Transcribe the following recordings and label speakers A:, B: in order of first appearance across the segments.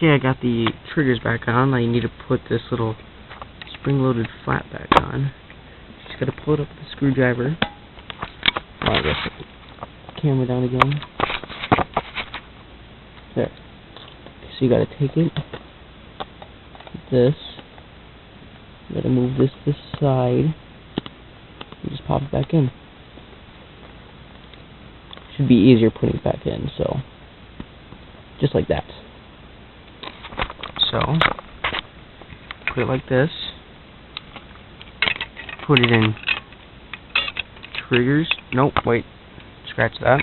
A: Okay, I got the triggers back on. Now you need to put this little spring-loaded flat back on. Just gotta pull it up with the screwdriver. Oh, I guess put the camera down again. There. So you gotta take it, this, you gotta move this to the side, and just pop it back in. Should be easier putting it back in, so just like that. So put it like this, put it in triggers, nope, wait, scratch that.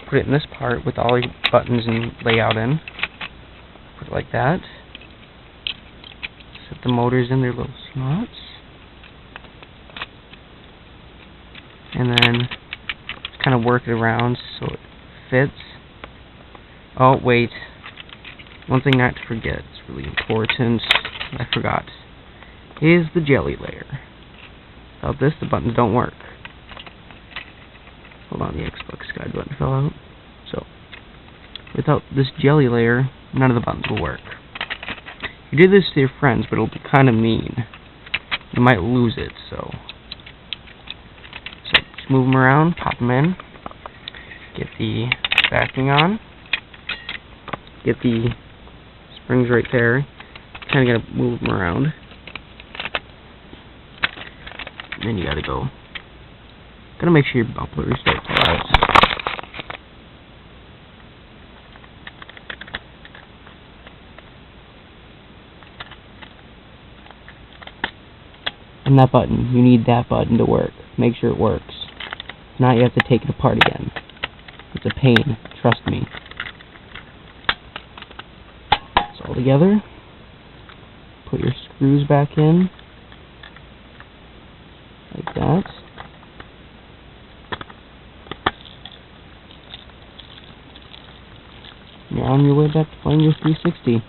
A: Put it in this part with all your buttons and layout in. Put it like that. Set the motors in their little slots. And then kind of work it around so it fits. Oh, wait. One thing not to forget, it's really important, I forgot, is the jelly layer. Without this, the buttons don't work. Hold on, the Xbox guide button fell out. So, without this jelly layer, none of the buttons will work. You do this to your friends, but it'll be kind of mean. You might lose it, so just move them around, pop them in, get the backing on, get the springs right there, kind of gotta move them around, and then you gotta make sure your bumpers don't fall out. And that button, you need that button to work. Make sure it works. If not, you have to take it apart again. It's a pain, trust me. It's all together. Put your screws back in. Like that. You're on your way back to playing your 360.